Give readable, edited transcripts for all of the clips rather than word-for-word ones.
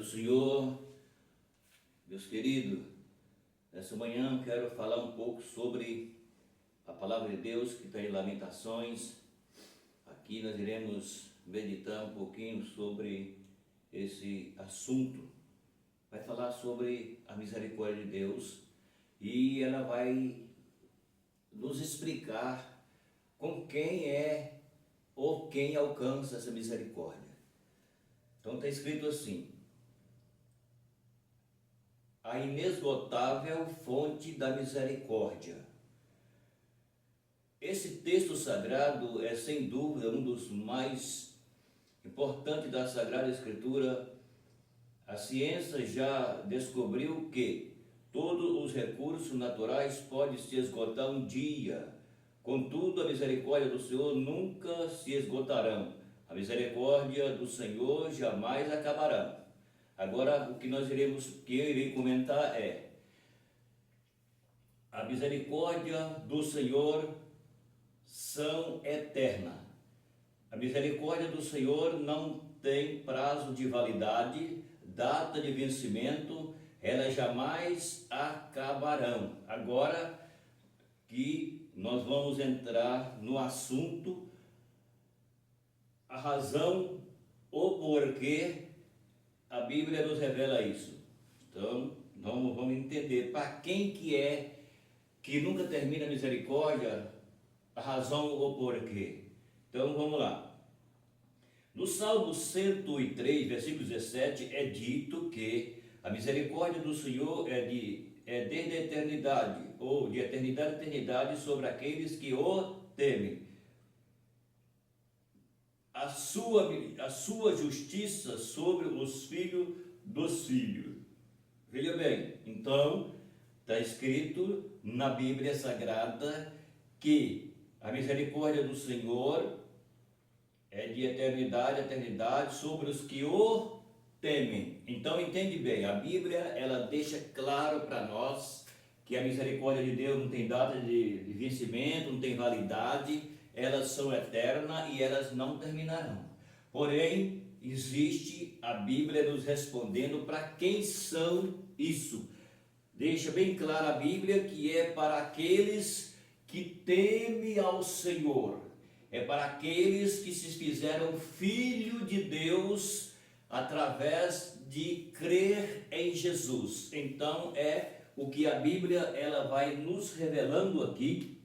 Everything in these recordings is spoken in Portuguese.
do Senhor, meus queridos. Nessa manhã eu quero falar um pouco sobre a palavra de Deus que está em Lamentações. Aqui nós iremos meditar um pouquinho sobre esse assunto. Vai falar sobre a misericórdia de Deus e ela vai nos explicar com quem é ou quem alcança essa misericórdia. Então está escrito assim: a inesgotável fonte da misericórdia. Esse texto sagrado é sem dúvida um dos mais importantes da Sagrada Escritura. A ciência já descobriu que todos os recursos naturais podem se esgotar um dia. Contudo, a misericórdia do Senhor nunca se esgotarão. A misericórdia do Senhor jamais acabará. Agora, o que eu irei comentar é: a misericórdia do Senhor são eterna. A misericórdia do Senhor não tem prazo de validade, data de vencimento, elas jamais acabarão. Agora que nós vamos entrar no assunto, a razão, o porquê a Bíblia nos revela isso. Então, vamos entender para quem que é que nunca termina a misericórdia, a razão, o porquê. Então, vamos lá. No Salmo 103, versículo 17, é dito que a misericórdia do Senhor é desde a eternidade, ou de eternidade a eternidade, sobre aqueles que o temem. A sua justiça sobre os filhos dos filhos. Veja bem, então, está escrito na Bíblia Sagrada que a misericórdia do Senhor é de eternidade a eternidade sobre os que o temem. Então, entende bem, a Bíblia, ela deixa claro para nós que a misericórdia de Deus não tem data de vencimento, não tem validade, elas são eternas e elas não terminarão. Porém, existe a Bíblia nos respondendo para quem são isso. Deixa bem claro a Bíblia que é para aqueles que temem ao Senhor. É para aqueles que se fizeram filho de Deus através de crer em Jesus. Então é o que a Bíblia ela vai nos revelando aqui,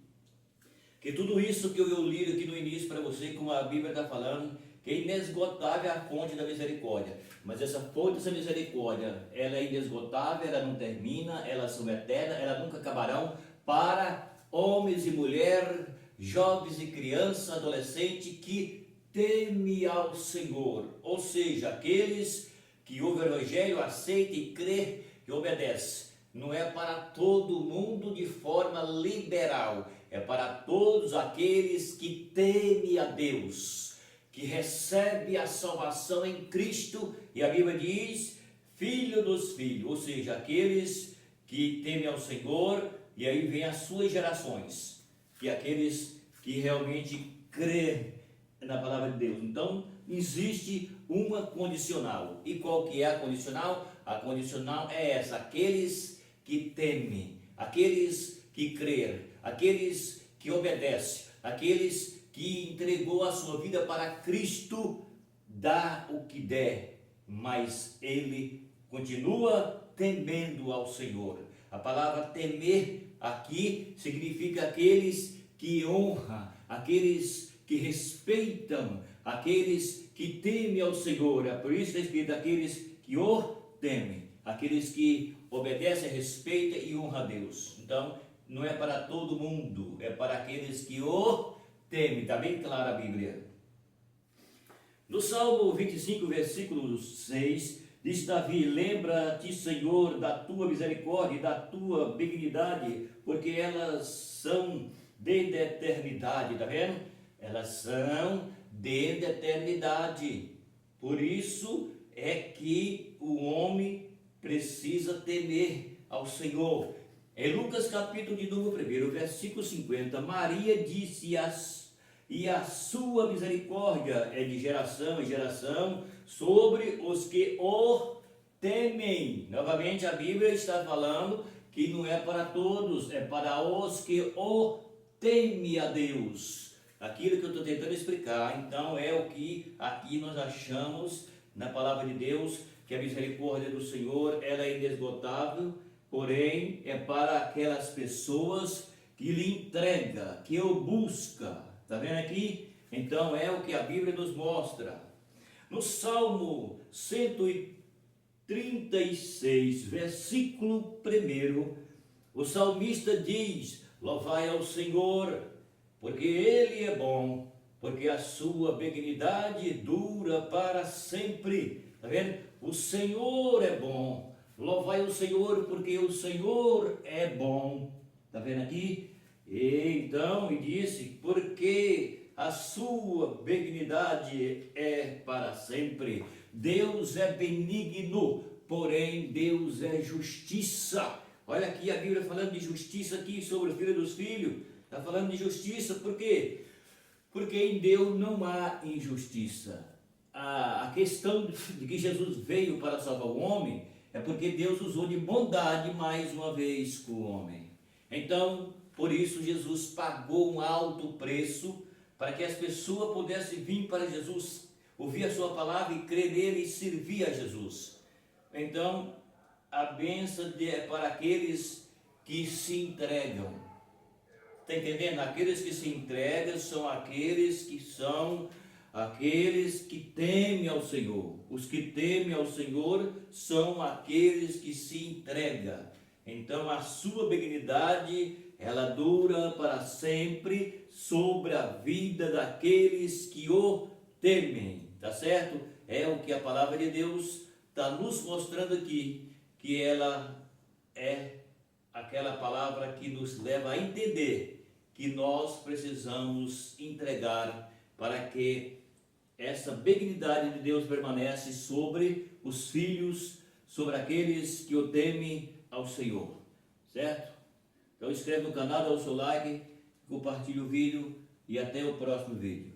que tudo isso que eu li aqui no início para você, como a Bíblia está falando, que é inesgotável a fonte da misericórdia. Mas essa fonte dessa misericórdia, ela é inesgotável, ela não termina, elas são eternas, elas nunca acabarão, para homens e mulheres, jovens e crianças, adolescentes que temem ao Senhor. Ou seja, aqueles que ouvem o Evangelho, aceitam e creem e obedecem. Não é para todo mundo de forma liberal, é para todos aqueles que temem a Deus, que recebem a salvação em Cristo, e a Bíblia diz, filho dos filhos, ou seja, aqueles que temem ao Senhor, e aí vem as suas gerações, e aqueles que realmente creem na palavra de Deus. Então, existe uma condicional. E qual que é a condicional? A condicional é essa: aqueles que temem, aqueles que creem, aqueles que obedecem, aqueles que entregou a sua vida para Cristo, dá o que der, mas ele continua temendo ao Senhor. A palavra temer aqui significa aqueles que honram, aqueles que respeitam, aqueles que temem ao Senhor. É por isso que está escrito: aqueles que o temem, aqueles que obedecem, respeitam e honram a Deus. Então, não é para todo mundo, é para aqueles que o temem. Está bem clara a Bíblia. No Salmo 25, versículo 6, diz Davi: lembra-te, Senhor, da tua misericórdia e da tua benignidade, porque elas são desde a eternidade. Está vendo? Elas são desde a eternidade. Por isso é que o homem precisa temer ao Senhor. Em Lucas capítulo de número 1, versículo 50, Maria disse: e a sua misericórdia é de geração em geração sobre os que o temem. Novamente a Bíblia está falando que não é para todos, é para os que o temem a Deus. Aquilo que eu estou tentando explicar, então, é o que aqui nós achamos na palavra de Deus, que a misericórdia do Senhor, ela é inesgotável, porém é para aquelas pessoas que lhe entrega, que o busca. Está vendo aqui? Então é o que a Bíblia nos mostra. No Salmo 136, versículo 1, o salmista diz: louvai ao Senhor, porque Ele é bom, porque a sua benignidade dura para sempre. Está vendo? O Senhor é bom. Louvai o Senhor, porque o Senhor é bom. Está vendo aqui? E então, e disse, porque a sua benignidade é para sempre. Deus é benigno, porém Deus é justiça. Olha aqui a Bíblia falando de justiça aqui sobre o filho dos filhos. Está falando de justiça, por quê? Porque em Deus não há injustiça. A questão de que Jesus veio para salvar o homem é porque Deus usou de bondade mais uma vez com o homem. Então, por isso Jesus pagou um alto preço para que as pessoas pudessem vir para Jesus, ouvir a sua palavra e crer nele e servir a Jesus. Então, a bênção é para aqueles que se entregam. Está entendendo? Aqueles que se entregam são aqueles que temem ao Senhor. Os que temem ao Senhor são aqueles que se entregam. Então a sua benignidade, ela dura para sempre sobre a vida daqueles que o temem. Tá certo? É o que a palavra de Deus está nos mostrando aqui, que ela é aquela palavra que nos leva a entender que nós precisamos entregar para que essa benignidade de Deus permanece sobre os filhos, sobre aqueles que o temem ao Senhor, certo? Então inscreve no canal, dá o seu like, compartilhe o vídeo e até o próximo vídeo.